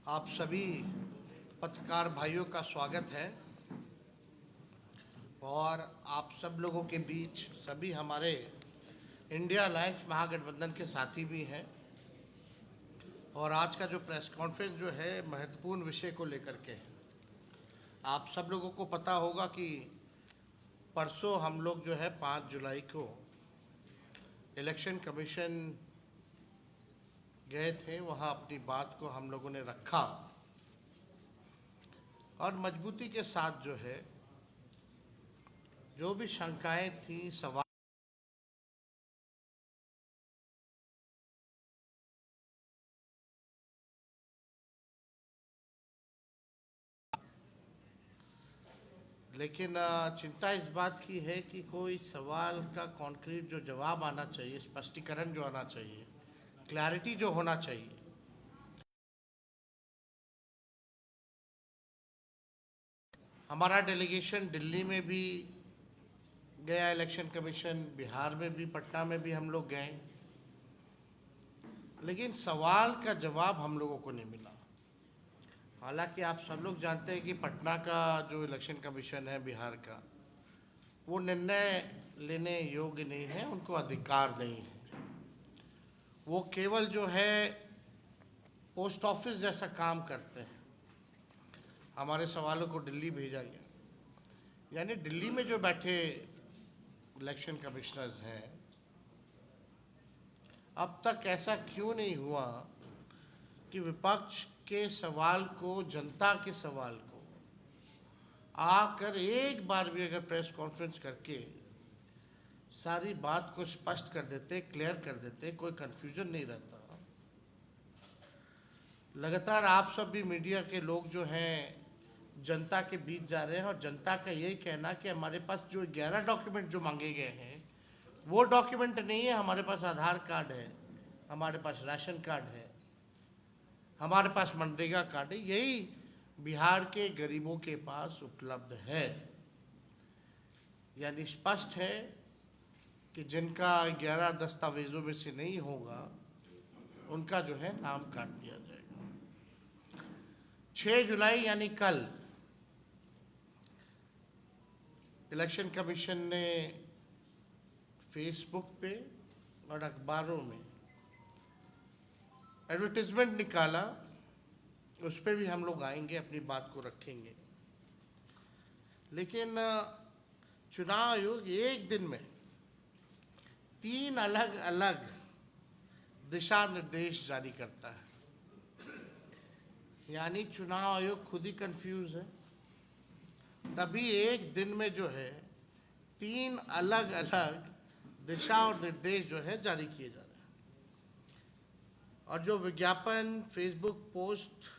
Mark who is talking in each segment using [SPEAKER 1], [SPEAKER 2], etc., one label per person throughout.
[SPEAKER 1] आप सभी पत्रकार भाइयों का स्वागत है और आप सब लोगों के बीच सभी हमारे इंडिया अलायंस महागठबंधन के साथी भी हैं। और आज का जो प्रेस कॉन्फ्रेंस जो है महत्वपूर्ण विषय को लेकर के है। आप सब लोगों को पता होगा कि परसों हम लोग जो है 5 जुलाई को इलेक्शन कमीशन गए थे, वहाँ अपनी बात को हम लोगों ने रखा और मजबूती के साथ जो है जो भी शंकाएं थी, सवाल, लेकिन चिंता इस बात की है कि कोई सवाल का कॉन्क्रीट जो जवाब आना चाहिए, स्पष्टीकरण जो आना चाहिए, क्लैरिटी जो होना चाहिए, हमारा डेलीगेशन दिल्ली में भी गया, इलेक्शन कमीशन बिहार में भी, पटना में भी हम लोग गए, लेकिन सवाल का जवाब हम लोगों को नहीं मिला। हालांकि आप सब लोग जानते हैं कि पटना का जो इलेक्शन कमीशन है बिहार का, वो निर्णय लेने योग्य नहीं है, उनको अधिकार नहीं है। वो केवल जो है पोस्ट ऑफिस जैसा काम करते हैं। हमारे सवालों को दिल्ली भेजा गया, यानी दिल्ली में जो बैठे इलेक्शन कमिश्नर्स हैं, अब तक ऐसा क्यों नहीं हुआ कि विपक्ष के सवाल को, जनता के सवाल को आकर एक बार भी अगर प्रेस कॉन्फ्रेंस करके सारी बात को स्पष्ट कर देते, क्लियर कर देते, कोई कन्फ्यूजन नहीं रहता। लगातार आप सब भी मीडिया के लोग जो हैं जनता के बीच जा रहे हैं और जनता का यही कहना कि हमारे पास जो 11 डॉक्यूमेंट जो मांगे गए हैं वो डॉक्यूमेंट नहीं है। हमारे पास आधार कार्ड है, हमारे पास राशन कार्ड है, हमारे पास मनरेगा कार्ड है, यही बिहार के गरीबों के पास उपलब्ध है। यानी स्पष्ट है कि जिनका 11 दस्तावेजों में से नहीं होगा उनका जो है नाम काट दिया जाएगा। 6 जुलाई यानी कल इलेक्शन कमीशन ने फेसबुक पे और अखबारों में एडवर्टीजमेंट निकाला, उस पर भी हम लोग आएंगे, अपनी बात को रखेंगे। लेकिन चुनाव आयोग एक दिन में 3 अलग अलग दिशा निर्देश जारी करता है। यानी चुनाव आयोग खुद ही कंफ्यूज है, तभी एक दिन में जो है 3 अलग अलग दिशा और निर्देश जो है जारी किए जा रहे हैं। और जो विज्ञापन, फेसबुक पोस्ट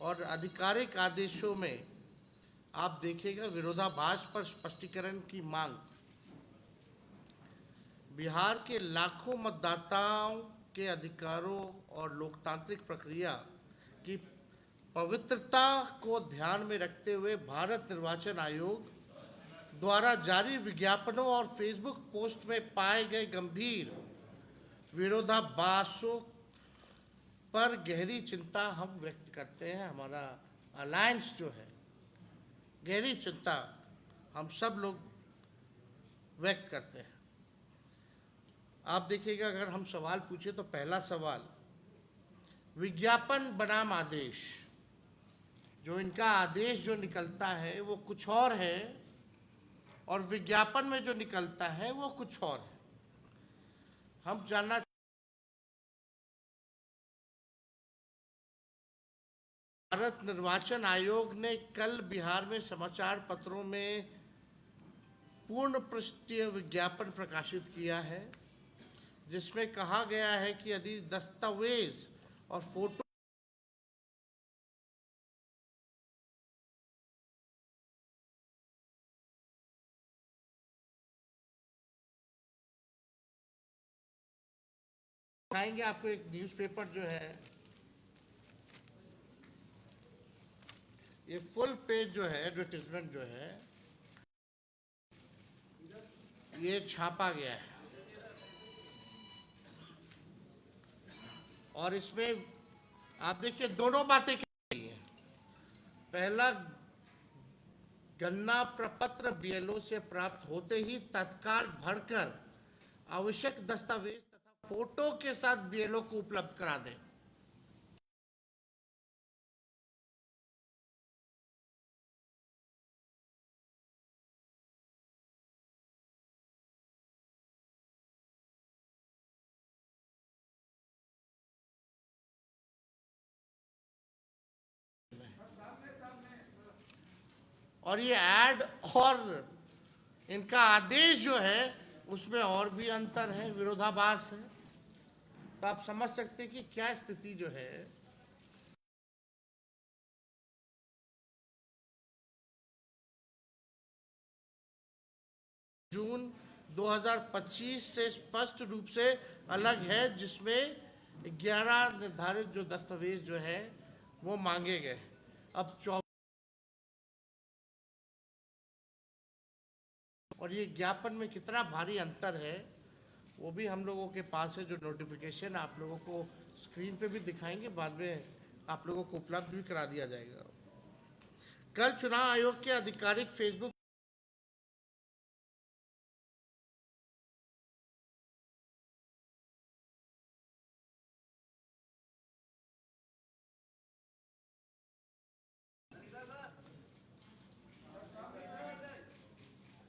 [SPEAKER 1] और आधिकारिक आदेशों में आप देखिएगा विरोधाभास पर स्पष्टीकरण की मांग बिहार के लाखों मतदाताओं के अधिकारों और लोकतांत्रिक प्रक्रिया की पवित्रता को ध्यान में रखते हुए भारत निर्वाचन आयोग द्वारा जारी विज्ञापनों और फेसबुक पोस्ट में पाए गए गंभीर विरोधाभासों पर गहरी चिंता हम व्यक्त करते हैं। हमारा अलायंस जो है गहरी चिंता हम सब लोग व्यक्त करते हैं। आप देखिएगा, अगर हम सवाल पूछे तो पहला सवाल, विज्ञापन बनाम आदेश, जो इनका आदेश जो निकलता है वो कुछ और है और विज्ञापन में जो निकलता है वो कुछ और है। हम जानना भारत निर्वाचन आयोग ने कल बिहार में समाचार पत्रों में पूर्ण पृष्ठीय विज्ञापन प्रकाशित किया है, जिसमें कहा गया है कि यदि दस्तावेज और फोटो दिखाएंगे आपको, एक न्यूज़पेपर जो है, ये फुल पेज जो है एडवर्टीजमेंट जो है ये छापा गया है और इसमें आप देखिए दोनों बातें की। पहला गणना प्रपत्र बीएलओ से प्राप्त होते ही तत्काल भरकर आवश्यक दस्तावेज तथा फोटो के साथ बीएलओ को उपलब्ध करा दें। और ये ऐड और इनका आदेश जो है उसमें और भी अंतर है, विरोधाभास है। तो आप समझ सकते हैं कि क्या स्थिति जो है। जून 2025 से स्पष्ट रूप से अलग है, जिसमें 11 निर्धारित जो दस्तावेज जो है वो मांगे गए। अब और ये ज्ञापन में कितना भारी अंतर है वो भी हम लोगों के पास है। जो नोटिफिकेशन आप लोगों को स्क्रीन पे भी दिखाएंगे, बाद में आप लोगों को उपलब्ध भी करा दिया जाएगा। कल चुनाव आयोग के आधिकारिक फेसबुक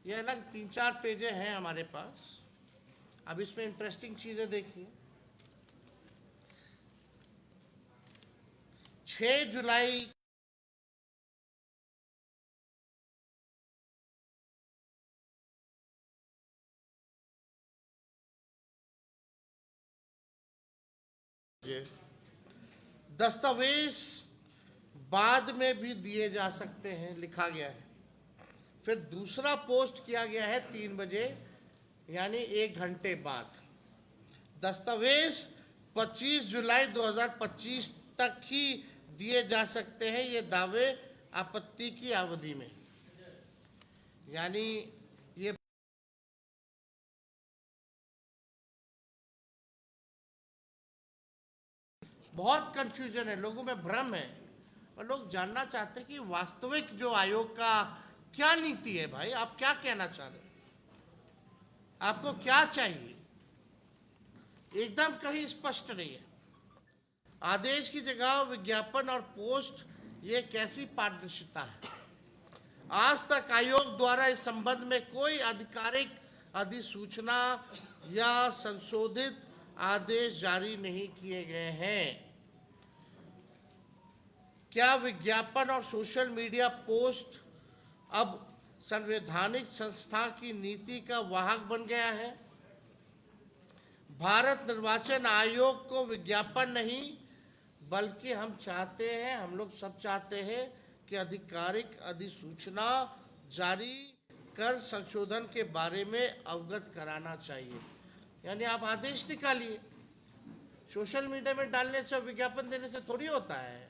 [SPEAKER 1] ये अलग 3-4 पेजें हैं हमारे पास। अब इसमें इंटरेस्टिंग चीजें देखिए। 6 जुलाई दस्तावेज बाद में भी दिए जा सकते हैं, लिखा गया है। फिर दूसरा पोस्ट किया गया है 3 बजे, यानी 1 घंटे बाद। दस्तावेज 25 जुलाई 2025 तक ही दिए जा सकते हैं, ये दावे आपत्ति की अवधि में। यानी ये बहुत कंफ्यूजन है, लोगों में भ्रम है, और लोग जानना चाहते हैं कि वास्तविक जो आयोग का क्या नीति है। भाई आप क्या कहना चाह रहे हैं, आपको क्या चाहिए? एकदम कहीं स्पष्ट नहीं है। आदेश की जगह विज्ञापन और पोस्ट, ये कैसी पारदर्शिता है? आज तक आयोग द्वारा इस संबंध में कोई आधिकारिक अधिसूचना या संशोधित आदेश जारी नहीं किए गए हैं। क्या विज्ञापन और सोशल मीडिया पोस्ट अब संवैधानिक संस्था की नीति का वाहक बन गया है? भारत निर्वाचन आयोग को विज्ञापन नहीं, बल्कि हम चाहते हैं, हम लोग सब चाहते हैं कि आधिकारिक अधिसूचना जारी कर संशोधन के बारे में अवगत कराना चाहिए। यानी आप आदेश निकालिए, सोशल मीडिया में डालने से, विज्ञापन देने से थोड़ी होता है।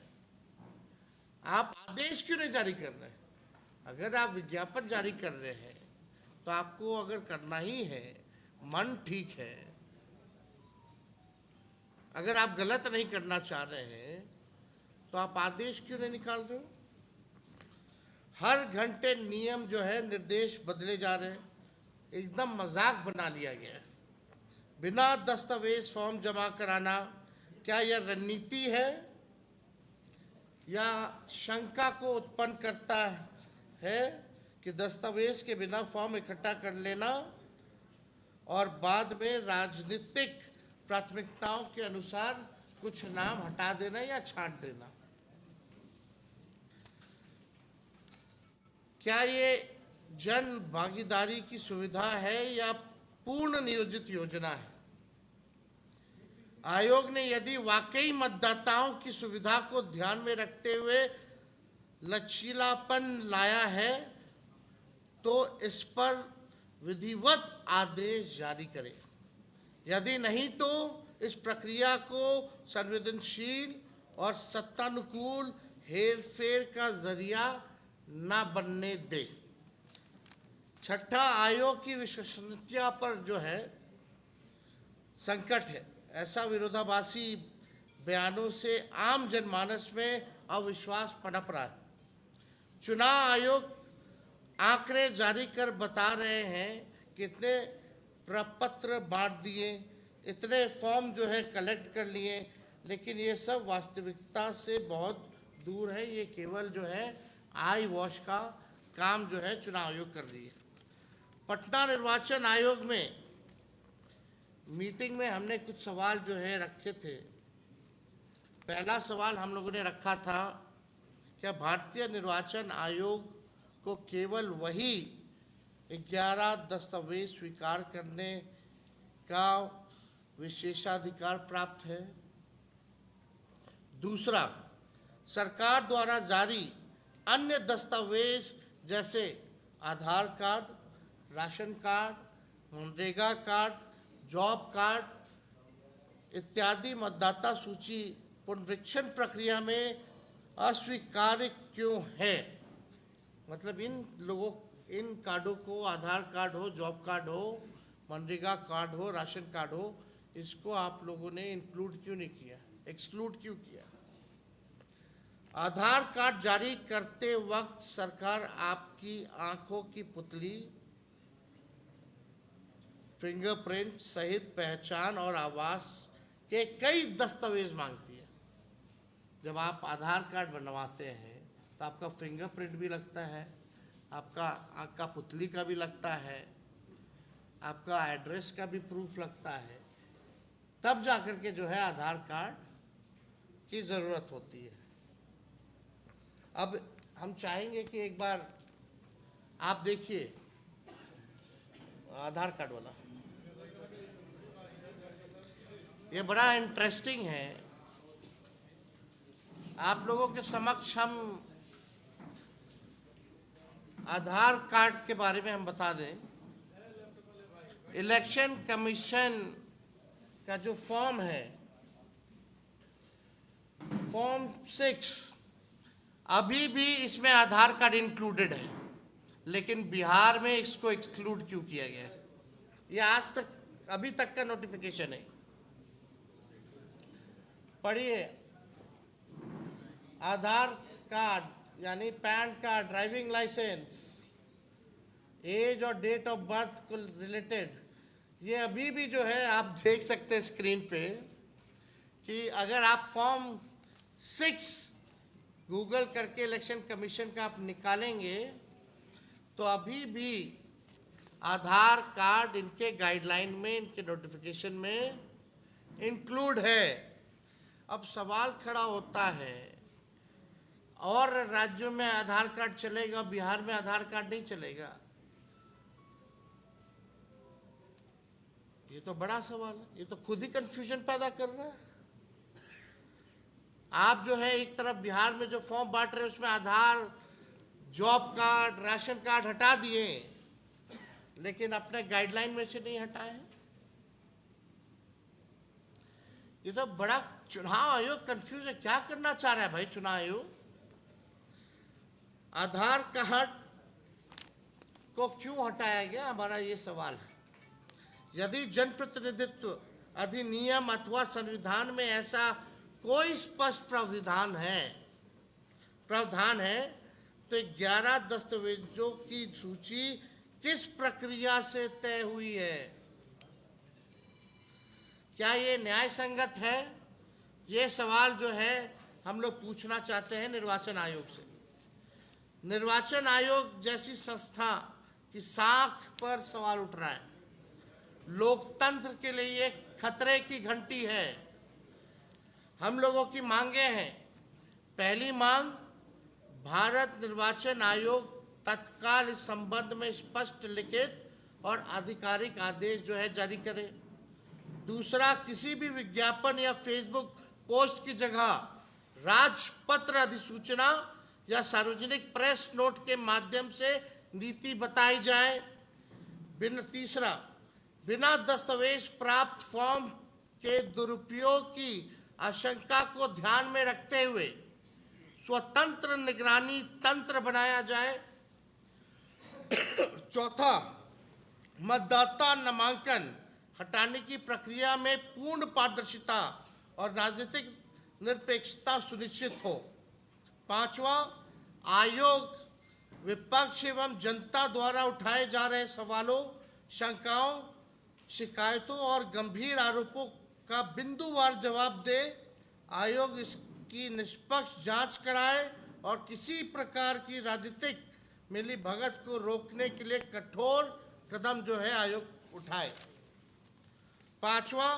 [SPEAKER 1] आप आदेश क्यों नहीं जारी कर रहे? अगर आप विज्ञापन जारी कर रहे हैं तो आपको अगर करना ही है, मन ठीक है, अगर आप गलत नहीं करना चाह रहे हैं तो आप आदेश क्यों नहीं निकाल रहे हो? हर घंटे नियम जो है, निर्देश बदले जा रहे हैं, एकदम मजाक बना लिया गया है। बिना दस्तावेज फॉर्म जमा कराना, क्या यह रणनीति है या शंका को उत्पन्न करता है कि दस्तावेज के बिना फॉर्म इकट्ठा कर लेना और बाद में राजनीतिक प्राथमिकताओं के अनुसार कुछ नाम हटा देना या छांट देना? क्या ये जन भागीदारी की सुविधा है या पूर्ण नियोजित योजना है? आयोग ने यदि वाकई मतदाताओं की सुविधा को ध्यान में रखते हुए लचीलापन लाया है तो इस पर विधिवत आदेश जारी करे। यदि नहीं तो इस प्रक्रिया को संवेदनशील और सत्तानुकूल हेरफेर का जरिया ना बनने दे। छठा, आयोग की विश्वसनीयता पर जो है संकट है। ऐसा विरोधाभासी बयानों से आम जनमानस में अविश्वास पनप रहा है। चुनाव आयोग आंकड़े जारी कर बता रहे हैं कितने प्रपत्र बांट दिए, इतने फॉर्म जो है कलेक्ट कर लिए, लेकिन ये सब वास्तविकता से बहुत दूर है। ये केवल जो है आई वॉश का काम जो है चुनाव आयोग कर रही है। पटना निर्वाचन आयोग में मीटिंग में हमने कुछ सवाल जो है रखे थे। पहला सवाल हम लोगों ने रखा था, क्या भारतीय निर्वाचन आयोग को केवल वही 11 दस्तावेज स्वीकार करने का विशेषाधिकार प्राप्त है? दूसरा, सरकार द्वारा जारी अन्य दस्तावेज जैसे Aadhaar card, ration card, MNREGA card, job card इत्यादि मतदाता सूची पुनरीक्षण प्रक्रिया में अस्वीकार्य क्यों है? मतलब इन कार्डों को, आधार कार्ड हो, जॉब कार्ड हो, मनरेगा कार्ड हो, राशन कार्ड हो, इसको आप लोगों ने इंक्लूड क्यों नहीं किया, एक्सक्लूड क्यों किया? आधार कार्ड जारी करते वक्त सरकार आपकी आंखों की पुतली, फिंगरप्रिंट सहित पहचान और आवास के कई दस्तावेज मांगती है। जब आप आधार कार्ड बनवाते हैं तो आपका फिंगरप्रिंट भी लगता है, आपका आँख का पुतली का भी लगता है, आपका एड्रेस का भी प्रूफ लगता है, तब जाकर के जो है आधार कार्ड की ज़रूरत होती है। अब हम चाहेंगे कि एक बार आप देखिए आधार कार्ड वाला, ये बड़ा इंटरेस्टिंग है। आप लोगों के समक्ष हम आधार कार्ड के बारे में हम बता दें। इलेक्शन कमीशन का जो फॉर्म है, फॉर्म 6, अभी भी इसमें आधार कार्ड इंक्लूडेड है, लेकिन बिहार में इसको एक्सक्लूड क्यों किया गया है? ये आज तक, अभी तक का नोटिफिकेशन है, पढ़िए। आधार कार्ड यानी PAN card, driving licence, age और डेट ऑफ बर्थ को रिलेटेड, ये अभी भी जो है आप देख सकते हैं स्क्रीन पे कि अगर आप फॉर्म 6 गूगल करके इलेक्शन कमीशन का आप निकालेंगे तो अभी भी आधार कार्ड इनके गाइडलाइन में, इनके नोटिफिकेशन में इंक्लूड है। अब सवाल खड़ा होता है, और राज्यों में आधार कार्ड चलेगा, बिहार में आधार कार्ड नहीं चलेगा? ये तो बड़ा सवाल है, ये तो खुद ही कंफ्यूजन पैदा कर रहा है। आप जो है एक तरफ बिहार में जो फॉर्म बांट रहे हैं उसमें आधार, जॉब कार्ड, राशन कार्ड हटा दिए, लेकिन अपने गाइडलाइन में से नहीं हटाए हैं। ये तो बड़ा, चुनाव आयोग कंफ्यूज है, क्या करना चाह रहा है भाई चुनाव आयोग? आधार कार्ड को क्यों हटाया गया, हमारा ये सवाल है। यदि जनप्रतिनिधित्व अधिनियम अथवा संविधान में ऐसा कोई स्पष्ट प्रावधान है तो 11 दस्तावेजों की सूची किस प्रक्रिया से तय हुई है? क्या ये न्याय संगत है? ये सवाल जो है हम लोग पूछना चाहते हैं निर्वाचन आयोग से। निर्वाचन आयोग जैसी संस्था की साख पर सवाल उठ रहा है। लोकतंत्र के लिए ये खतरे की घंटी है। हम लोगों की मांगे हैं। पहली मांग, भारत निर्वाचन आयोग तत्काल इस संबंध में स्पष्ट लिखित और आधिकारिक आदेश जो है जारी करे। दूसरा, किसी भी विज्ञापन या फेसबुक पोस्ट की जगह राजपत्र अधिसूचना या सार्वजनिक प्रेस नोट के माध्यम से नीति बताई जाए। तीसरा, बिना दस्तावेज प्राप्त फॉर्म के दुरुपयोग की आशंका को ध्यान में रखते हुए स्वतंत्र निगरानी तंत्र बनाया जाए। चौथा, मतदाता नामांकन हटाने की प्रक्रिया में पूर्ण पारदर्शिता और राजनीतिक निरपेक्षता सुनिश्चित हो। पांचवा, आयोग विपक्ष एवं जनता द्वारा उठाए जा रहे सवालों, शंकाओं, शिकायतों और गंभीर आरोपों का बिंदुवार जवाब दे, आयोग इसकी निष्पक्ष जांच कराए और किसी प्रकार की राजनीतिक मिलीभगत को रोकने के लिए कठोर कदम जो है आयोग उठाए। पांचवा,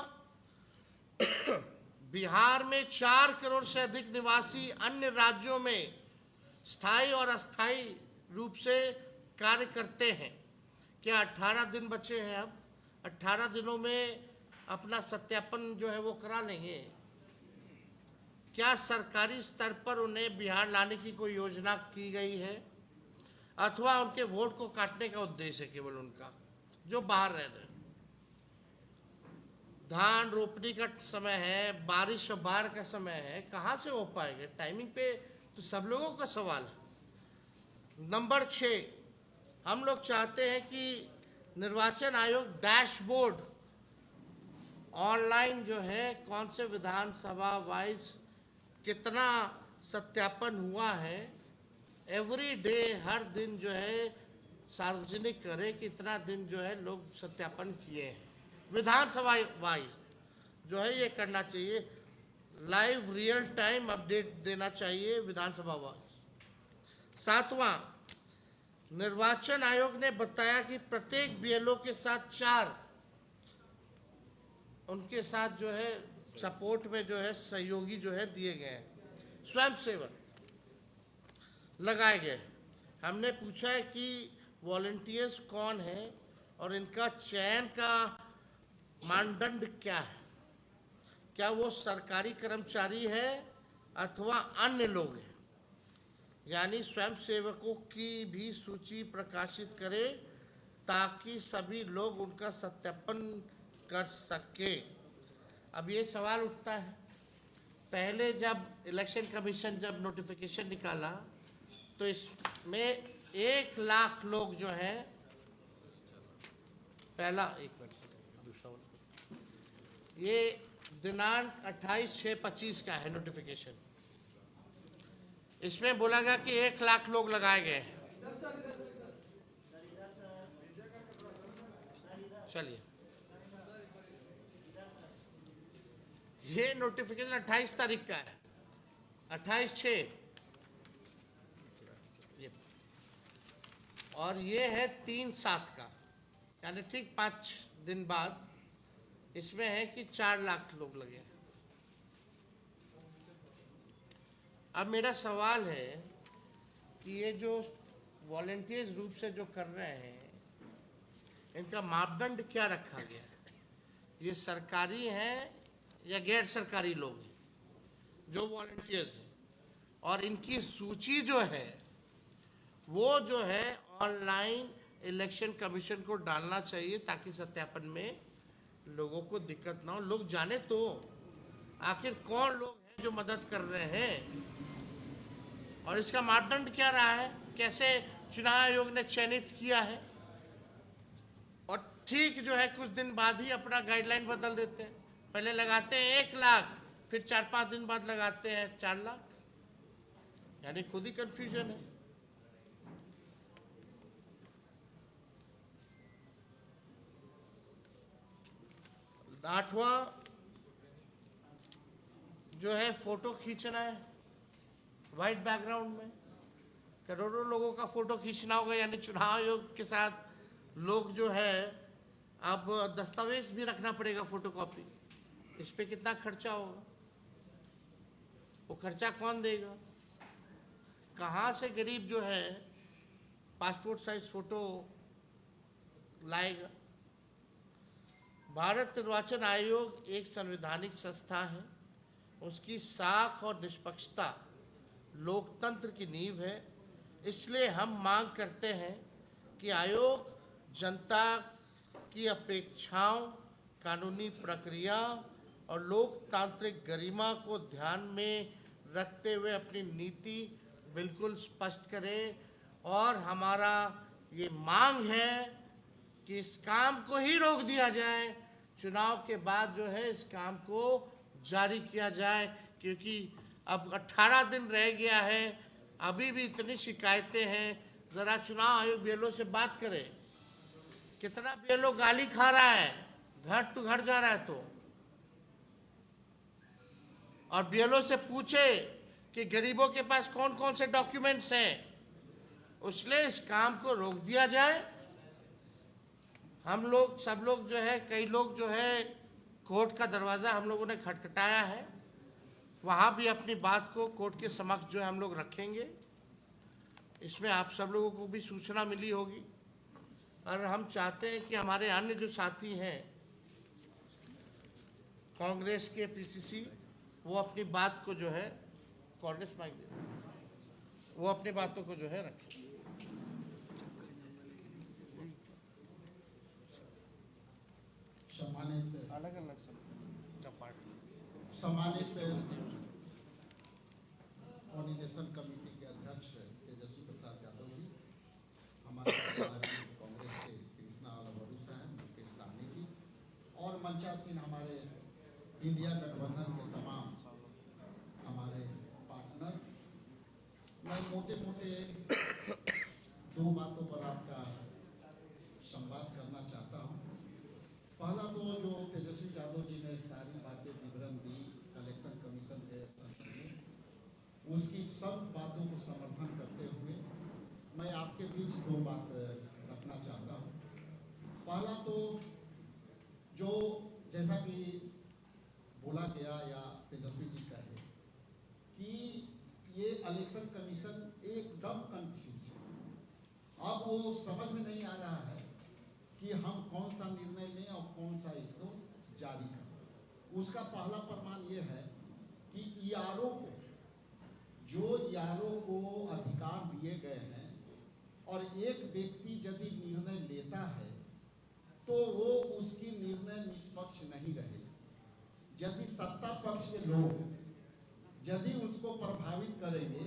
[SPEAKER 1] बिहार में 4 करोड़ से अधिक निवासी अन्य राज्यों में स्थायी और अस्थायी रूप से कार्य करते हैं। क्या 18 दिन बचे हैं? अब 18 दिनों में अपना सत्यापन जो है वो करा लेंगे? क्या सरकारी स्तर पर उन्हें बिहार लाने की कोई योजना की गई है, अथवा उनके वोट को काटने का उद्देश्य है केवल उनका, जो बाहर रह रहे? धान रोपनी का समय है, बारिश और बाढ़ का समय है, कहाँ से हो पाएगा टाइमिंग पे? तो सब लोगों का सवाल है। नंबर 6, हम लोग चाहते हैं कि निर्वाचन आयोग डैशबोर्ड ऑनलाइन जो है कौन से विधानसभा वाइज कितना सत्यापन हुआ है, एवरी डे, हर दिन जो है सार्वजनिक करे कि इतना दिन जो है लोग सत्यापन किए हैं। विधानसभा वाइज जो है ये करना चाहिए, लाइव रियल टाइम अपडेट देना चाहिए विधानसभा वाइज। 7वां, निर्वाचन आयोग ने बताया कि प्रत्येक बीएलओ के साथ 4 उनके साथ जो है सपोर्ट में जो है सहयोगी जो है दिए गए हैं, स्वयंसेवक लगाए गए। हमने पूछा है कि वॉलंटियर्स कौन है और इनका चयन का मानदंड क्या है, क्या वो सरकारी कर्मचारी है अथवा अन्य लोग हैं, यानी स्वयंसेवकों की भी सूची प्रकाशित करे ताकि सभी लोग उनका सत्यापन कर सके। अब ये सवाल उठता है, पहले जब इलेक्शन कमीशन जब नोटिफिकेशन निकाला तो इसमें 1 लाख लोग जो हैं, पहला, एक मिनट, दूसरा ये दिनांक 28/6/25 का है नोटिफिकेशन। इसमें बोला गया कि 1 लाख लोग लगाए गए। चलिए, ये नोटिफिकेशन 28 तारीख का है, 28/6, और ये है 3/7 का, यानी ठीक 5 दिन बाद इसमें है कि 4 लाख लोग लगे। अब मेरा सवाल है कि ये जो वॉलंटियर्स रूप से जो कर रहे हैं, इनका मापदंड क्या रखा गया है? ये सरकारी हैं या गैर सरकारी लोग हैं जो वॉलंटियर्स हैं? और इनकी सूची जो है वो जो है ऑनलाइन इलेक्शन कमीशन को डालना चाहिए ताकि सत्यापन में लोगों को दिक्कत ना हो, लोग जाने तो आखिर कौन लोग हैं जो मदद कर रहे हैं और इसका मापदंड क्या रहा है, कैसे चुनाव आयोग ने चयनित किया है। और ठीक जो है कुछ दिन बाद ही अपना गाइडलाइन बदल देते हैं, पहले लगाते हैं 1 लाख, फिर 4-5 दिन बाद लगाते हैं 4 लाख, यानी खुद ही कंफ्यूजन है। आठवां जो है फोटो खींचना है वाइट बैकग्राउंड में, करोड़ों लोगों का फोटो खींचना होगा, यानी चुनाव आयोग के साथ लोग जो है अब दस्तावेज भी रखना पड़ेगा, फोटोकॉपी। इस पे कितना खर्चा होगा, वो खर्चा कौन देगा? कहाँ से गरीब जो है पासपोर्ट साइज फोटो लाएगा? भारत निर्वाचन आयोग एक संवैधानिक संस्था है, उसकी साख और निष्पक्षता लोकतंत्र की नींव है। इसलिए हम मांग करते हैं कि आयोग जनता की अपेक्षाओं, कानूनी प्रक्रिया और लोकतांत्रिक गरिमा को ध्यान में रखते हुए अपनी नीति बिल्कुल स्पष्ट करे। और हमारा ये मांग है कि इस काम को ही रोक दिया जाए, चुनाव के बाद जो है इस काम को जारी किया जाए, क्योंकि अब 18 दिन रह गया है, अभी भी इतनी शिकायतें हैं, जरा चुनाव आयोग बीएलओ से बात करे, कितना बीएलओ गाली खा रहा है, घर टू घर जा रहा है तो, और बीएलओ से पूछे कि गरीबों के पास कौन कौन से डॉक्यूमेंट्स हैं, उसलिए इस काम को रोक दिया जाए। हम लोग सब लोग जो है, कई लोग जो है, कोर्ट का दरवाज़ा हम लोगों ने खटखटाया है, वहाँ भी अपनी बात को कोर्ट के समक्ष जो है हम लोग रखेंगे। इसमें आप सब लोगों को भी सूचना मिली होगी, और हम चाहते हैं कि हमारे अन्य जो साथी हैं कांग्रेस के पीसीसी, वो अपनी बात को जो है, कांग्रेस माइक दे, वो अपनी बातों को जो है रखें।
[SPEAKER 2] सम्मानित
[SPEAKER 1] अलग अलग सब पार्टी,
[SPEAKER 2] सम्मानित कोऑर्डिनेशन कमेटी के अध्यक्ष तेजस्वी प्रसाद यादव जी, हमारे कांग्रेस के कृष्णा अलवरू साहब, मुकेश सहनी जी, और मंचासीन हमारे इंडिया गठबंधन के तमाम हमारे पार्टनर, मैं मोटे मोटे दो बातों पर आपका संवाद करना चाहता हूँ। पहला तो जो तेजस्वी यादव जी ने सारी बातें विवरण दी इलेक्शन कमीशन के संबंध में, उसकी सब बातों को समर्थन करते हुए मैं आपके बीच दो बात रखना चाहता हूँ। पहला तो जो जैसा कि बोला गया या तेजस्वी जी कहे कि ये इलेक्शन कमीशन एकदम कंफ्यूज है, अब वो समझ में नहीं आ रहा है कि हम कौन सा निर्णय लें और कौन सा इसको जारी करें। उसका पहला प्रमाण ये है कि ईआरओ को, जो ईआरओ को अधिकार दिए गए हैं, और एक व्यक्ति यदि निर्णय लेता है तो वो उसकी निर्णय निष्पक्ष नहीं रहेगी। यदि सत्ता पक्ष के लोग यदि उसको प्रभावित करेंगे,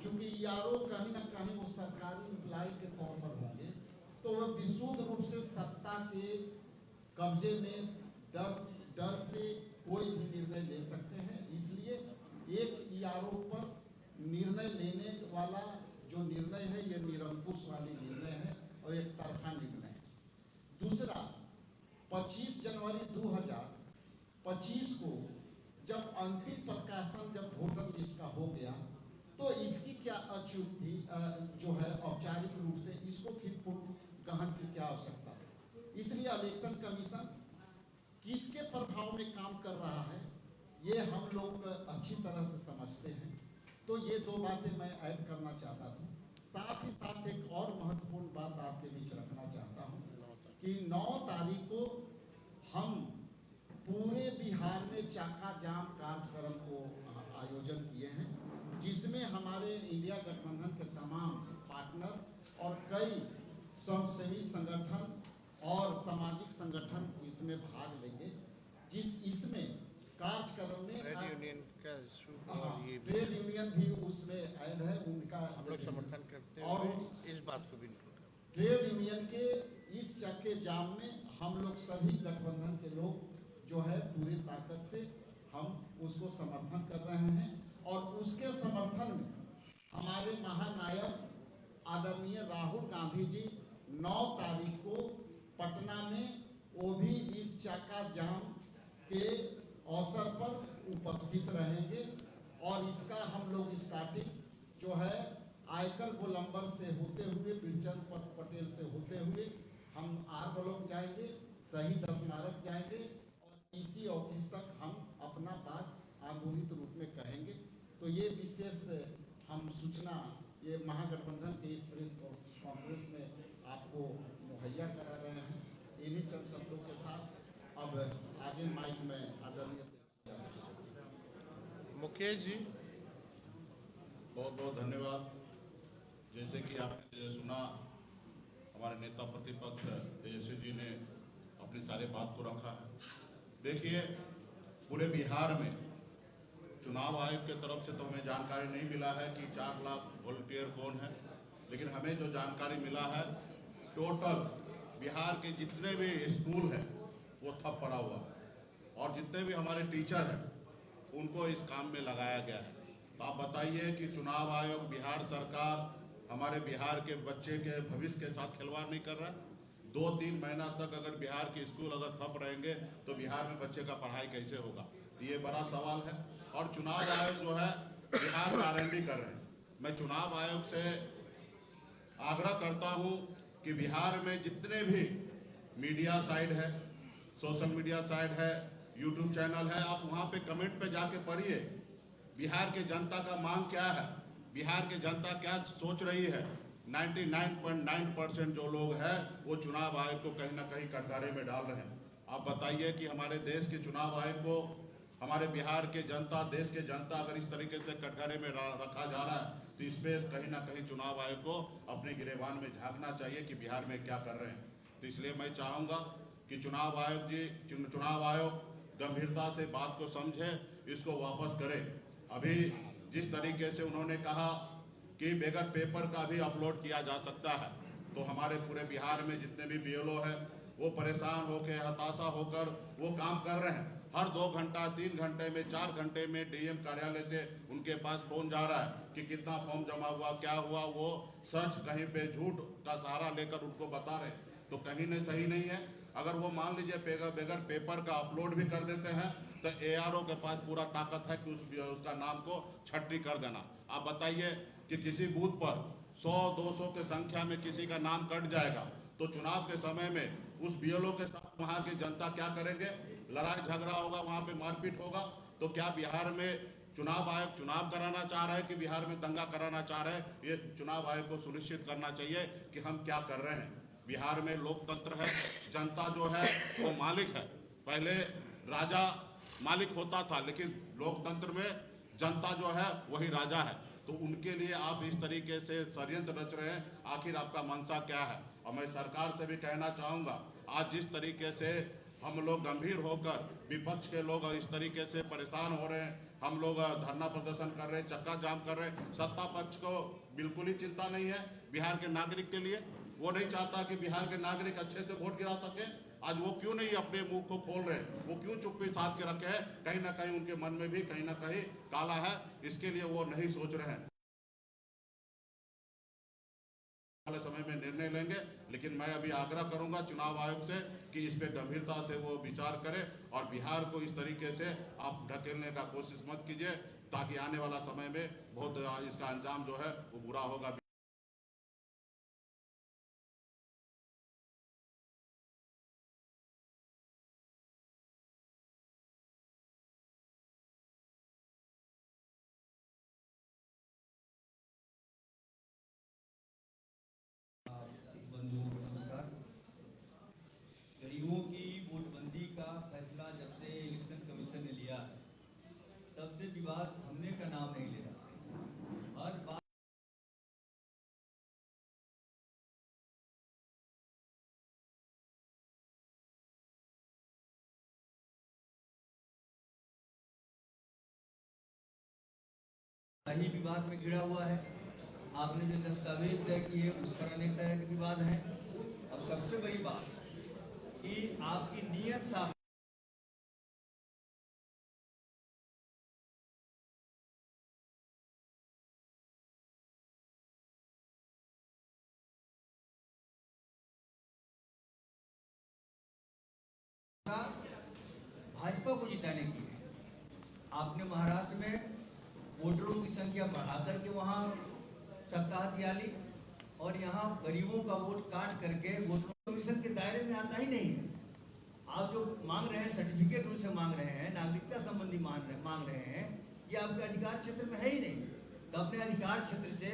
[SPEAKER 2] चूंकि ईआरओ कहीं ना कहीं वो सरकारी इम्प्लाई के तौर पर होंगे, तो वह विशुद्ध रूप से सत्ता के कब्जे में डर से कोई भी निर्णय ले सकते हैं। इसलिए एक ईआरओ पर निर्णय लेने वाला जो निर्णय है, ये निरंकुश वाली निर्णय है और एक तरफा निर्णय है। दूसरा, 25 जनवरी 2025 को जब अंतिम प्रकाशन जब वोटर लिस्ट का हो गया, तो इसकी क्या अछूत थी, जो है औपचारिक रूप से इसको फिर गहन की क्या आवश्यकता है। इसलिए इलेक्शन कमीशन किसके प्रभाव में काम कर रहा है, ये हम लोग अच्छी तरह से समझते हैं। तो ये दो बातें मैं ऐड करना चाहता था। साथ ही साथ एक और महत्वपूर्ण बात आपके बीच रखना चाहता हूँ कि 9 तारीख को हम पूरे बिहार में चाका जाम कार्यक्रम को आयोजन किए हैं, जिसमें हमारे इंडिया गठबंधन के तमाम पार्टनर और कई स्वयंसेवी संगठन और सामाजिक संगठन इसमें भाग लेंगे। इसमें कार्यक्रम में
[SPEAKER 1] ट्रेड यूनियन का
[SPEAKER 2] ट्रेड यूनियन भी उसमें ऐड है, उनका
[SPEAKER 1] हम लोग समर्थन करते हैं,
[SPEAKER 2] और
[SPEAKER 1] इस बात को भी इंक्लूड करते
[SPEAKER 2] ट्रेड यूनियन के इस चक्के जाम में हम लोग सभी गठबंधन के लोग जो है पूरी ताकत से हम उसको समर्थन कर रहे हैं। और उसके समर्थन में हमारे महानायक आदरणीय राहुल गांधी जी 9 तारीख को पटना में वो भी इस चाका जाम के अवसर पर उपस्थित रहेंगे। और इसका हम लोग स्टार्टिंग जो है आयकर गोलंबर से होते हुए, बिरचंद पटेल से होते हुए हम आर ब्लॉक जाएंगे, शहीद स्मारक जाएंगे और इसी ऑफिस तक हम अपना बात आंदोलित रूप में कहेंगे। तो ये विशेष हम सूचना ये महागठबंधन के इस प्रेस कॉन्फ्रेंस में आपको मुहैया करा रहे हैं। इन्हीं चंद शब्दों के साथ अब आगे माइक में आदरणीय
[SPEAKER 1] मुकेश जी।
[SPEAKER 3] बहुत बहुत धन्यवाद। जैसे कि आपने सुना, हमारे नेता प्रतिपक्ष तेजस्वी जी ने अपनी सारे बात को रखा है। देखिए, पूरे बिहार में चुनाव आयोग के तरफ से तो हमें जानकारी नहीं मिला है कि 4 लाख वॉलंटियर कौन है, लेकिन हमें जो जानकारी मिला है, टोटल बिहार के जितने भी स्कूल हैं वो ठप पड़ा हुआ है और जितने भी हमारे टीचर हैं उनको इस काम में लगाया गया है। तो आप बताइए कि चुनाव आयोग, बिहार सरकार हमारे बिहार के बच्चे के भविष्य के साथ खिलवाड़ नहीं कर रहा है। 2-3 महीना तक अगर बिहार के स्कूल अगर ठप रहेंगे तो बिहार में बच्चे का पढ़ाई कैसे होगा, तो ये बड़ा सवाल है। और चुनाव आयोग जो है बिहार में R&D कर रहे हैं। मैं चुनाव आयोग से आग्रह करता हूं कि बिहार में जितने भी मीडिया साइट है, सोशल मीडिया साइट है, यूट्यूब चैनल है, आप वहां पे कमेंट पे जाके पढ़िए बिहार के जनता का मांग क्या है, बिहार के जनता क्या सोच रही है। 99.9% जो लोग हैं वो चुनाव आयोग को कहीं ना कहीं कटघरे में डाल रहे हैं। आप बताइए कि हमारे देश के चुनाव आयोग को हमारे बिहार के जनता, देश के जनता अगर इस तरीके से कटघरे में रखा जा रहा है तो इस पर कहीं ना कहीं चुनाव आयोग को अपने गिरेबान में झांकना चाहिए कि बिहार में क्या कर रहे हैं। तो इसलिए मैं चाहूँगा कि चुनाव आयोग गंभीरता से बात को समझे, इसको वापस करे। अभी जिस तरीके से उन्होंने कहा कि बगैर पेपर का भी अपलोड किया जा सकता है, तो हमारे पूरे बिहार में जितने भी BLO है वो परेशान होकर, हताशा होकर वो काम कर रहे हैं। हर 2 घंटा, 3 घंटे में, 4 घंटे में DM कार्यालय से उनके पास फोन जा रहा है कि कितना फॉर्म जमा हुआ, क्या हुआ। वो सच कहीं पे झूठ का सहारा लेकर उनको बता रहे, तो कहीं नहीं सही नहीं है। अगर वो मान लीजिए बगैर पेपर का अपलोड भी कर देते हैं तो ARO के पास पूरा ताकत है कि उसका नाम को छटनी कर देना। आप बताइए कि किसी बूथ पर 100-200 के संख्या में किसी का नाम कट जाएगा तो चुनाव के समय में उस BLO के साथ वहाँ की जनता क्या करेंगे? लड़ाई झगड़ा होगा, वहाँ पे मारपीट होगा। तो क्या बिहार में चुनाव आयोग चुनाव कराना चाह रहा है कि बिहार में दंगा कराना चाह रहे हैं? ये चुनाव आयोग को सुनिश्चित करना चाहिए कि हम क्या कर रहे हैं। बिहार में लोकतंत्र है, जनता जो है वो मालिक है। पहले राजा मालिक होता था, लेकिन लोकतंत्र में जनता जो है वही राजा है। तो उनके लिए आप इस तरीके से षड्यंत्र रच रहे हैं, आखिर आपका मंशा क्या है? और मैं सरकार से भी कहना चाहूँगा, आज जिस तरीके से हम लोग गंभीर होकर, विपक्ष के लोग इस तरीके से परेशान हो रहे हैं, हम लोग धरना प्रदर्शन कर रहे हैं, चक्का जाम कर रहे हैं, सत्ता पक्ष को बिल्कुल ही चिंता नहीं है बिहार के नागरिक के लिए। वो नहीं चाहता कि बिहार के नागरिक अच्छे से वोट गिरा सके। आज वो क्यों नहीं अपने मुंह को खोल रहे हैं? वो क्यों चुप्पी साध के रखे हैं? कहीं ना कहीं उनके मन में भी कहीं ना कहीं काला है, इसके लिए वो नहीं सोच रहे हैं। वाले समय में निर्णय लेंगे, लेकिन मैं अभी आग्रह करूंगा चुनाव आयोग से कि इस पे गंभीरता से वो विचार करे और बिहार को इस तरीके से आप ढकेलने का कोशिश मत कीजिए, ताकि आने वाला समय में बहुत इसका अंजाम जो है वो बुरा होगा।
[SPEAKER 4] बंधु नमस्कार। गरीबों की वोटबंदी का फैसला जब से इलेक्शन कमीशन ने लिया है तब से विवाद थमने का नाम नहीं ले रहा। हर बात ही विवाद में घिरा हुआ है। आपने जो दस्तावेज तय किए उस पर अनेक तरह के विवाद हैं। अब सबसे बड़ी बात कि आपकी नीयत साफ भाजपा को जिताने की है। आपने महाराष्ट्र में वोटरों की संख्या बढ़ाकर के वहाँ सप्ताह हथियाली और यहाँ गरीबों का वोट काट करके वोटरों कमीशन के दायरे में आता ही नहीं है। आप जो मांग रहे हैं, सर्टिफिकेट उनसे मांग रहे हैं, नागरिकता संबंधी मांग रहे हैं, ये आपके अधिकार क्षेत्र में है ही नहीं। तो अपने अधिकार क्षेत्र से,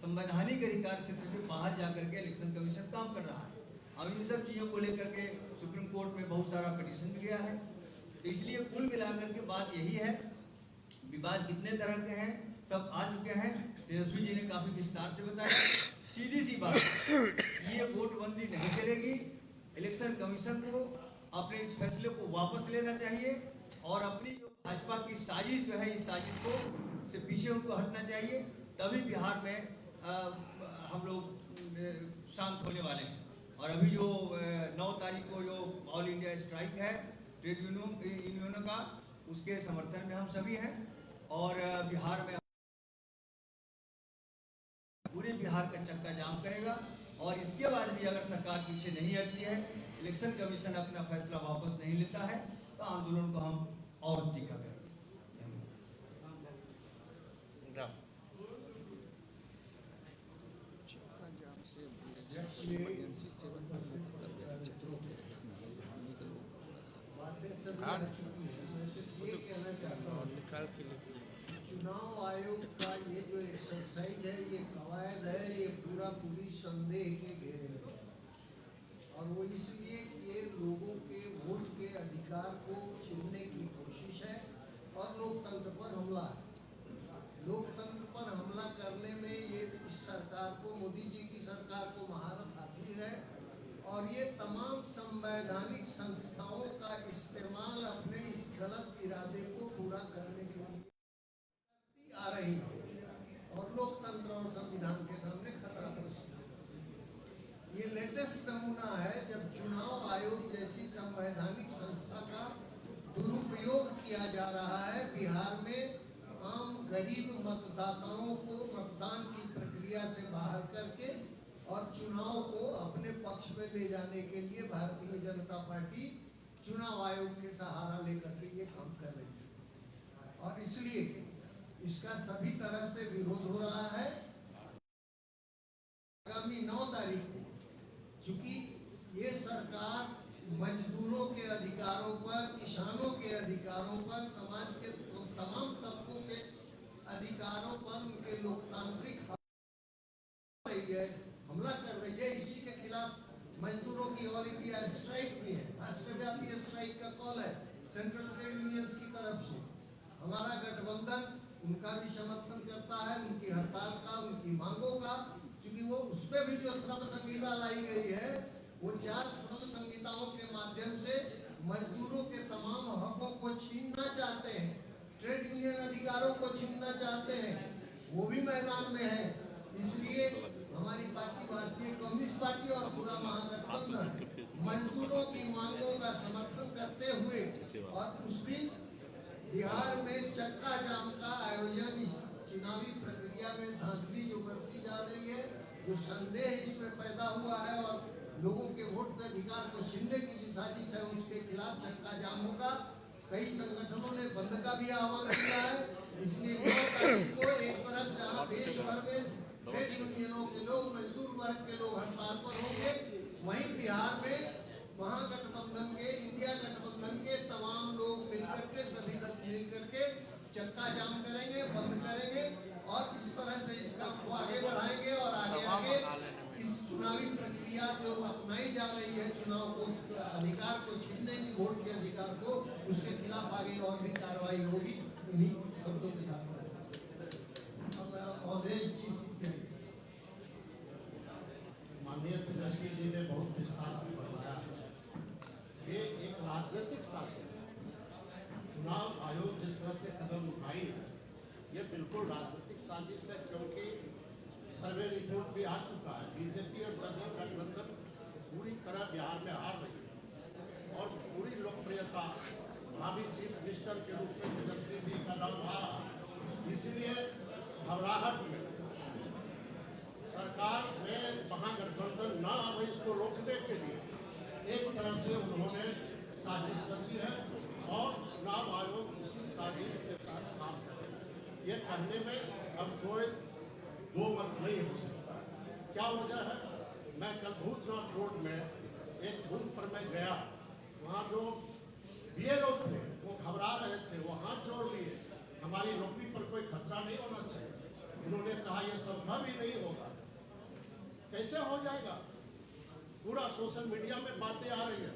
[SPEAKER 4] संवैधानिक अधिकार क्षेत्र से बाहर जाकर के इलेक्शन कमीशन काम कर रहा है। अब इन सब चीज़ों को लेकर के सुप्रीम कोर्ट में बहुत सारा पिटीशन भी गया है। तो इसलिए कुल मिलाकर के बात यही है, विवाद कितने तरह के हैं सब आ चुके हैं। तेजस्वी जी ने काफी विस्तार से बताया। सीधी सी बात, ये वोटबंदी नहीं चलेगी। इलेक्शन कमीशन को अपने इस फैसले को वापस लेना चाहिए और अपनी जो भाजपा की साजिश जो है, इस साजिश को से पीछे उनको हटना चाहिए। तभी बिहार में हम लोग शांत होने वाले हैं। और अभी जो 9 तारीख को जो ऑल इंडिया स्ट्राइक है ट्रेड यूनियनों का, उसके समर्थन में हम सभी हैं और बिहार में पूरे बिहार का चक्का जाम करेगा। और इसके बाद भी अगर सरकार पीछे नहीं हटती है, इलेक्शन कमीशन अपना फैसला वापस नहीं लेता है, तो आंदोलन को हम और तीखा करेंगे।
[SPEAKER 2] बातें सब रह चुकी हैं। मैं सिर्फ ये कहना चाहता हूँ,
[SPEAKER 1] निकाल के लिख
[SPEAKER 2] चुनाव आयोग का ये जो एक्सरसाइज है, ये कवायद है, ये पूरी संदेह के घेरे में है। और वो इसलिए ये लोगों के वोट के अधिकार को छीनने की कोशिश है और लोकतंत्र पर हमला है। लोकतंत्र पर हमला करने में ये इस सरकार को, मोदी जी की सरकार को महारत हासिल है। और ये तमाम संवैधानिक संस्थाओं का इस्तेमाल अपने इस गलत इरादे को पूरा करने के लिए करती आ रही है और लोकतंत्र और संविधान के सामने खतरा प्रस्तुत है। ये लेटेस्ट नमूना है जब चुनाव आयोग जैसी संवैधानिक संस्था का दुरुपयोग किया जा रहा है बिहार में आम गरीब मतदाताओं को मतदान की प्रक्रिया से बाहर करके और चुनाव को अपने पक्ष में ले जाने के लिए भारतीय जनता पार्टी चुनाव आयोग के सहारा लेकर के ये काम कर रही है। और इसलिए इसका सभी तरह से विरोध हो रहा है। आगामी 9 तारीख को, चूंकि ये सरकार मजदूरों के अधिकारों पर, किसानों के अधिकारों पर, समाज के तमाम तबकों के अधिकारों पर, उनके लोकतांत्रिक रही है, हमला कर रही है। इसी के खिलाफ मजदूरों की ऑल इंडिया स्ट्राइक भी है, राष्ट्रव्यापी स्ट्राइक का कॉल है सेंट्रल ट्रेड यूनियंस की तरफ से। हमारा गठबंधन उनका भी समर्थन करता है, उनकी हड़ताल का, उनकी मांगों का, क्योंकि वो उसमें भी जो श्रम संहिता लाई गई है, वो 4 श्रम संहिताओं के माध्यम से मजदूरों के तमाम हकों को छीनना चाहते हैं, ट्रेड यूनियन अधिकारों को छीनना चाहते हैं, वो भी मैदान में है। इसलिए हमारी पार्टी, भारतीय कम्युनिस्ट पार्टी और पूरा महागठबंधन मजदूरों की मांगों का समर्थन करते हुए और उस दिन बिहार में चक्का जाम का आयोजन, इस चुनावी प्रक्रिया में धांधली जो करती जा रही है, जो संदेह इसमें पैदा हुआ है और लोगों के वोट के अधिकार को छीनने की जो साजिश है, उसके खिलाफ चक्का जाम होगा। कई संगठनों ने बंद का भी आह्वान किया है। इसलिए 9 तारीख को एक तरफ जहां देश भर में ट्रेड यूनियनों के लोग, मजदूर वर्ग के लोग हड़ताल पर होंगे, वहीं बिहार में महागठबंधन के, इंडिया गठबंधन के तमाम लोग मिलकर के, सभी दल मिलकर के चक्का जाम करेंगे, बंद करेंगे और इस तरह से इस काम को आगे बढ़ाएंगे। और आगे इस चुनावी प्रक्रिया जो अपनाई जा रही है, चुनाव को, अधिकार को छीनने की, वोट के अधिकार को, उसके खिलाफ आगे और भी कार्रवाई होगी। इन्हीं शब्दों के साथ अवधेश जी सीखते हैं।
[SPEAKER 5] माननीय तेजस्वी जी ने बहुत विस्तार से बताया है। ये एक राजनीतिक साजिश है। चुनाव आयोग जिस तरह से कदम उठाई है, ये बिल्कुल राजनीतिक साजिश है, क्योंकि सर्वे रिपोर्ट भी आ चुका है। बीजेपी और जदयू गठबंधन पूरी तरह बिहार में हार रही है और पूरी लोकप्रियता भावी चीफ मिनिस्टर के रूप में तेजस्वी जी का नाम आ रहा है। इसीलिए घबराहट में सरकार में महागठबंधन न आवे, इसको रोकने के लिए एक तरह से उन्होंने साजिश रची है और चुनाव आयोग उसी साजिश के तहत काम करे। ये कहने में अब कोई दो मत नहीं हो सकता। क्या वजह है? मैं कल भूतनाथ रोड में एक बूथ पर मैं गया, वहाँ जो बीएलओ थे वो घबरा रहे थे, वो हाथ जोड़ लिए, हमारी नौकरी पर कोई खतरा नहीं होना चाहिए। उन्होंने कहा यह संभव ही नहीं होगा। कैसे हो जाएगा? पूरा सोशल मीडिया में बातें आ रही है,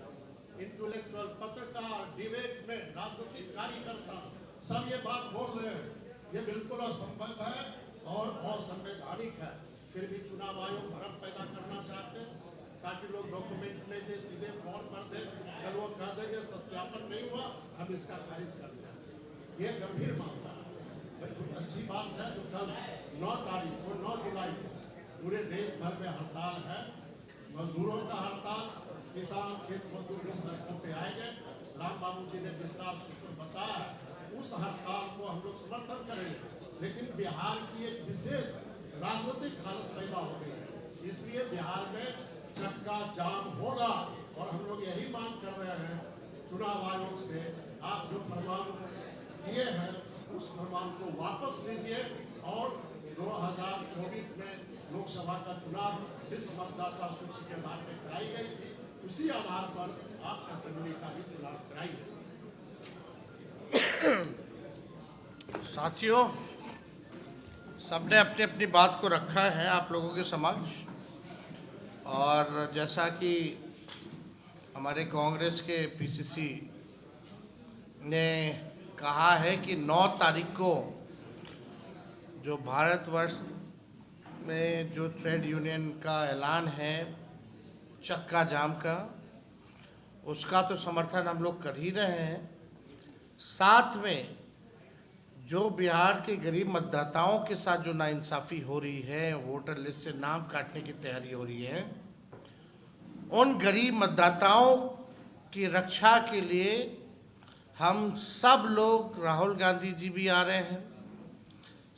[SPEAKER 5] इंटेलेक्चुअल, पत्रकार, डिबेट में राजनीतिक कार्यकर्ता सब ये बात बोल रहे हैं। ये बिल्कुल असंभव है और असंवैधानिक है। फिर भी चुनाव आयोग भ्रम पैदा करना चाहते हैं ताकि लोग डॉक्यूमेंट नहीं दे, सीधे फॉर्म भर दे, कल वो कह देंगे सत्यापन नहीं हुआ, हम इसका खारिज कर दें। ये गंभीर मामला है। बिल्कुल अच्छी बात है जो कल 9 तारीख को, 9 जुलाई को पूरे देश भर में हड़ताल है, मजदूरों का हड़ताल, किसान, खेत मजदूर भी सड़कों पे आएंगे। राम बाबू जी ने विस्तार से बताया, उस हड़ताल को हम लोग समर्थन करेंगे, लेकिन बिहार की एक विशेष राजनीतिक हालत पैदा हो गई है। इसलिए बिहार में चक्का जाम होगा और हम लोग यही मांग कर रहे हैं चुनाव आयोग से, आप जो फरमान किए हैं उस फरमान को वापस लीजिए और 2024 में लोकसभा का चुनाव जिस मतदाता सूची के आधार पर कराई गई थी उसी आधार पर आप असेंबली का भी चुनाव कराइए।
[SPEAKER 1] साथियों, सबने अपनी अपनी बात को रखा है आप लोगों के समक्ष, और जैसा कि हमारे कांग्रेस के पीसीसी ने कहा है कि 9 तारीख को जो भारतवर्ष में जो ट्रेड यूनियन का ऐलान है चक्का जाम का, उसका तो समर्थन हम लोग कर ही रहे हैं। साथ में जो बिहार के गरीब मतदाताओं के साथ जो नाइंसाफ़ी हो रही है, वोटर लिस्ट से नाम काटने की तैयारी हो रही है, उन गरीब मतदाताओं की रक्षा के लिए हम सब लोग, राहुल गांधी जी भी आ रहे हैं,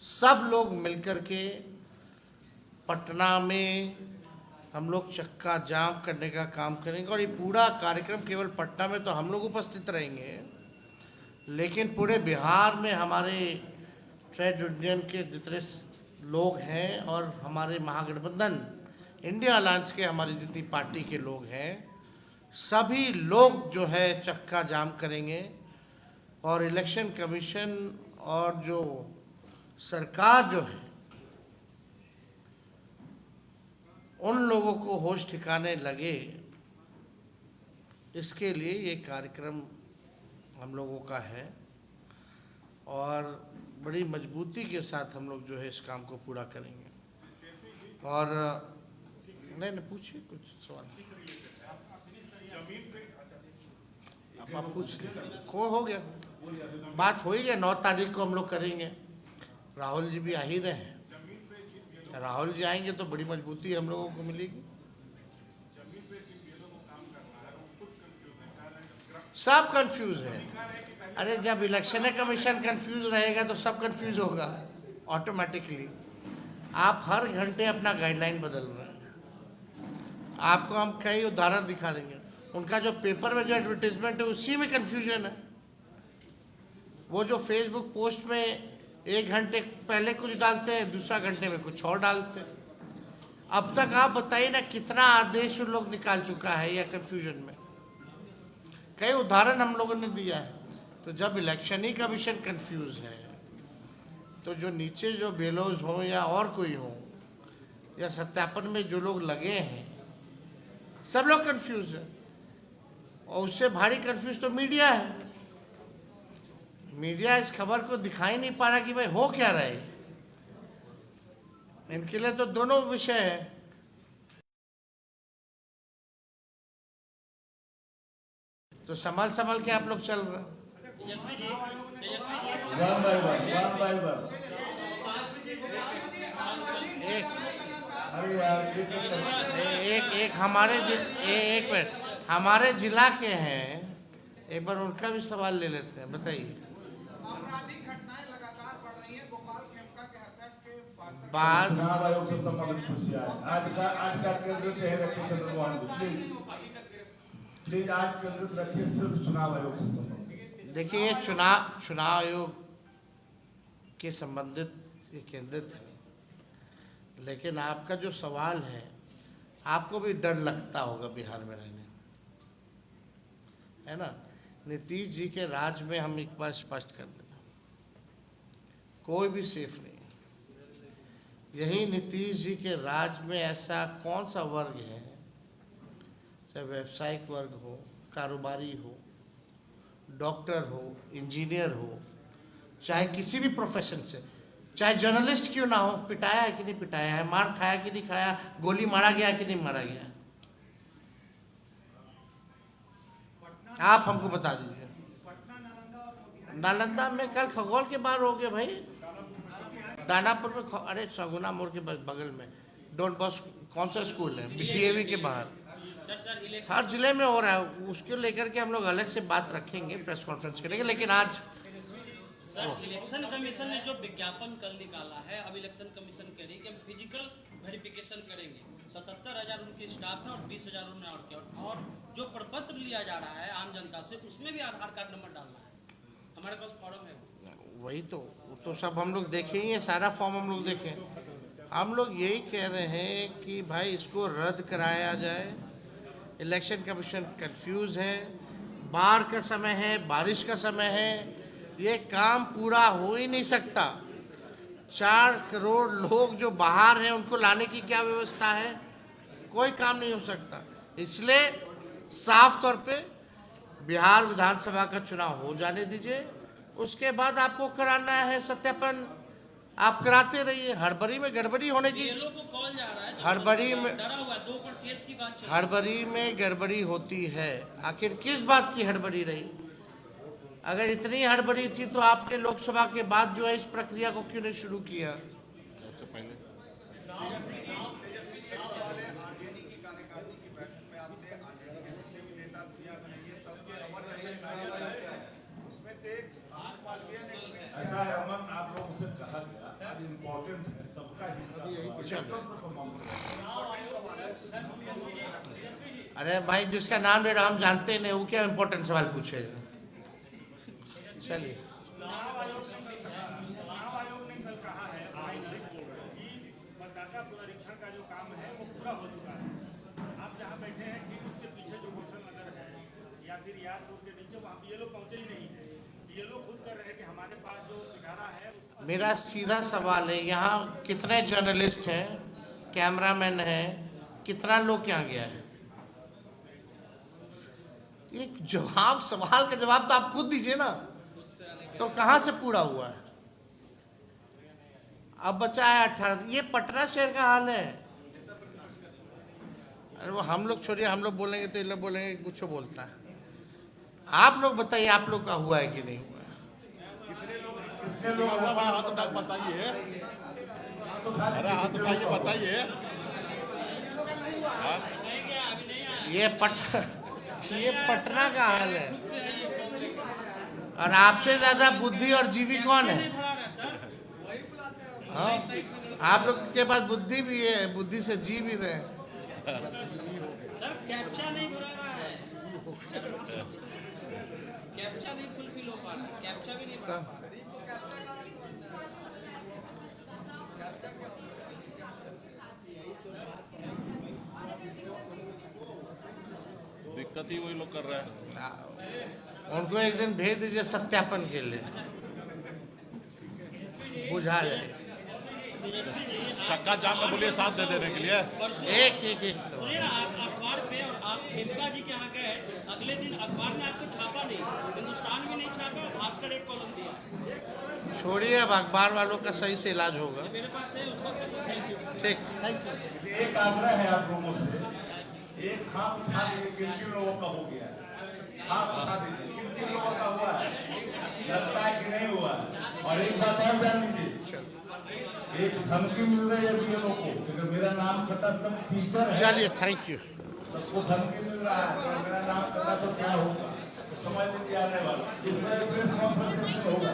[SPEAKER 1] सब लोग मिलकर के पटना में हम लोग चक्का जाम करने का काम करेंगे। और ये पूरा कार्यक्रम केवल पटना में तो हम लोग उपस्थित रहेंगे, लेकिन पूरे बिहार में हमारे ट्रेड यूनियन के जितने लोग हैं और हमारे महागठबंधन इंडिया अलायंस के हमारी जितनी पार्टी के लोग हैं, सभी लोग जो है चक्का जाम करेंगे। और इलेक्शन कमीशन और जो सरकार जो है उन लोगों को होश ठिकाने लगे, इसके लिए ये कार्यक्रम हम लोगों का है और बड़ी मजबूती के साथ हम लोग जो है इस काम को पूरा करेंगे। और नहीं पूछिए कुछ सवाल आप पूछ को हो गया, बात हो ही गया। 9 तारीख को हम लोग करेंगे, राहुल जी भी आ ही रहे हैं। राहुल जी आएंगे तो बड़ी मजबूती हम लोगों को मिलेगी। सब कंफ्यूज है। अरे जब इलेक्शन कमीशन कंफ्यूज रहेगा तो सब कंफ्यूज होगा ऑटोमेटिकली। आप हर घंटे अपना गाइडलाइन बदल रहे हैं। आपको हम कई उदाहरण दिखा देंगे। उनका जो पेपर में जो एडवर्टीजमेंट है उसी में कंफ्यूजन है। वो जो फेसबुक पोस्ट में 1 घंटे पहले कुछ डालते हैं, दूसरा घंटे में कुछ और डालते हैं। अब तक आप बताइए ना कितना आदेश उन लोग निकाल चुका है या कंफ्यूजन में। कई उदाहरण हम लोगों ने दिया है। तो जब इलेक्शन ही कमीशन कंफ्यूज है तो जो नीचे जो बेलोज हो या और कोई हो या सत्यापन में जो लोग लगे हैं, सब लोग कंफ्यूज है। और उससे भारी कंफ्यूज तो मीडिया है। मीडिया इस खबर को दिखाई नहीं पा रहा कि भाई हो क्या रहा है। इनके लिए तो दोनों विषय है। तो संभल के आप लोग चल रहे हैं। एक एक मिनट हमारे जिला के हैं, एक बार उनका भी सवाल ले लेते हैं। बताइए।
[SPEAKER 6] आपराधिक घटनाएं लगातार बढ़ रही हैं। गोपाल खेमका के हत्या के
[SPEAKER 1] बाद
[SPEAKER 7] चुनाव आयोग से संबंधित पूछिए। आज का केंद्रित रखिए चंद्रमोहन प्लीज आज केंद्रित रखिए सिर्फ चुनाव आयोग से संबंधित।
[SPEAKER 1] देखिए, चुनाव आयोग के संबंधित ये केंद्रित है, लेकिन आपका जो सवाल है, आपको भी डर लगता होगा बिहार में रहने, है ना। नीतीश जी के राज में हम एक बार स्पष्ट कर दें, कोई भी सेफ नहीं। यही नीतीश जी के राज में ऐसा कौन सा वर्ग है, चाहे व्यावसायिक वर्ग हो, कारोबारी हो, डॉक्टर हो, इंजीनियर हो, चाहे किसी भी प्रोफेशन से, चाहे जर्नलिस्ट क्यों ना हो, पिटाया है कि नहीं पिटाया है, मार खाया कि नहीं खाया, गोली मारा गया कि नहीं मारा गया, आप हमको बता दीजिए। नालंदा में कल खगोल के बाहर हो गए भाई, दानापुर में, अरे सगुना मोड़ के बगल में डोंट बॉस कौन सा स्कूल है, DAV के बाहर। हर जिले में हो रहा है, उसको लेकर के हम लोग अलग से बात रखेंगे, प्रेस कॉन्फ्रेंस करेंगे। लेकिन आज
[SPEAKER 8] सर इलेक्शन कमीशन ने जो विज्ञापन कल निकाला है, अब इलेक्शन कमीशन कह रही है कि हम फिजिकल वेरिफिकेशन करेंगे। 77,000 उनके स्टाफ है और 20,000 उन्होंने और किया। और जो प्रपत्र लिया जा रहा है आम जनता से, उसमें भी आधार कार्ड नंबर डालना है। हमारे पास फॉर्म है
[SPEAKER 1] वही तो, वो तो सब हम लोग देखे ही है, सारा फॉर्म हम लोग देखे। हम लोग यही कह रहे हैं कि भाई इसको रद्द कराया जाए। इलेक्शन कमीशन कंफ्यूज है, बाढ़ का समय है, बारिश का समय है, ये काम पूरा हो ही नहीं सकता। 4 करोड़ लोग जो बाहर हैं उनको लाने की क्या व्यवस्था है? कोई काम नहीं हो सकता। इसलिए साफ तौर पे बिहार विधानसभा का चुनाव हो जाने दीजिए, उसके बाद आपको कराना है सत्यापन, आप कराते रहिए। हड़बड़ी में गड़बड़ी होने की,
[SPEAKER 8] लोगों को कॉल जा रहा है,
[SPEAKER 1] हड़बड़ी में
[SPEAKER 8] डरा हुआ है, 2 पर केस की बात चल रही है।
[SPEAKER 1] हड़बड़ी में गड़बड़ी होती है। आखिर किस बात की हड़बड़ी रही? अगर इतनी हड़बड़ी थी तो आपने लोकसभा के बाद जो है इस प्रक्रिया को क्यों नहीं शुरू किया?
[SPEAKER 3] सबसे पहले
[SPEAKER 7] ऐसा है अमन, आप लोगों से कहा गया आज इम्पोर्टेंट है, सबका हित का सवाल, सबसे संबंधित।
[SPEAKER 1] अरे भाई जिसका नाम ले रहा हम जानते ही नहीं, वो क्या इम्पोर्टेंट सवाल पूछेगा? चलिए।
[SPEAKER 9] चुनाव आयोग ने कल कहा है कि मतदाता पुनरीक्षण का जो काम है वो पूरा हो चुका है। आप जहाँ बैठे हैं ठीक उसके पीछे जो घोषण नगर है या फिर याद रोड के नीचे, वहाँ ये लोग पहुँचे ही नहीं है। ये लोग खुद कर रहे हैं कि हमारे पास जो पिटारा है।
[SPEAKER 1] मेरा सीधा सवाल है, यहाँ कितने जर्नलिस्ट हैं, कैमरामैन हैं, कितना लोग यहाँ गया है? एक जवाब, सवाल का जवाब तो आप खुद दीजिए ना। तो कहाँ से पूरा हुआ है? अब बचा है 18। ये पटना शहर का हाल है। अरे वो हम लोग छोड़िए, हम लोग बोलेंगे तो ये लोग बोलेंगे कुछ बोलता है। आप लोग बताइए, आप लोग का हुआ है कि नहीं हुआ है?
[SPEAKER 3] हाथ उठा के बताइए, अरे हाथ उठा के बताइए।
[SPEAKER 1] ये पटना का हाल है। और आपसे ज्यादा बुद्धि और जीवी कौन है? हाँ, आप लोग के पास बुद्धि भी है, बुद्धि से जी भी रहे।
[SPEAKER 8] सर कैप्चा नहीं बुला रहा है, कैप्चा नहीं फुलफिल हो पा रहा है, कैप्चा भी नहीं बुला।
[SPEAKER 3] दिक्कत ही वही लोग कर रहे हैं।
[SPEAKER 1] उनको एक दिन भेज दीजिए सत्यापन के लिए, बुझा जाए।
[SPEAKER 3] चक्का जाम में बोलिए साथ दे देने के लिए।
[SPEAKER 1] एक सवाल।
[SPEAKER 8] सुनिए ना, आप अखबार पे और आप खेमका जी के यहाँ गए, अगले दिन अखबार में आपको छापा नहीं, हिंदुस्तान भी नहीं छापा, भास्कर एक कॉलम दिया।
[SPEAKER 1] छोड़िए, अब अखबार वालों का सही से इलाज होगा।
[SPEAKER 8] मेरे पास है उसका।
[SPEAKER 1] ठीक।
[SPEAKER 7] एक आग्रह है आप लोगों से, एक हाथ उठा दीजिए किन किन लोगों का हो गया है। हाथ उठा दीजिए किन किन लोगों का हुआ है, लगता है कि नहीं हुआ है। और एक बात और जान लीजिए, एक धमकी मिल रही है लोगों को, क्योंकि मेरा नाम कटा सब टीचर है।
[SPEAKER 1] चलिए, थैंक यू।
[SPEAKER 7] सबको धमकी मिल रहा है, तो मेरा नाम कटा तो क्या होगा, तो समझ लीजिए आने वाला इसमें प्रेस कॉन्फ्रेंस होगा।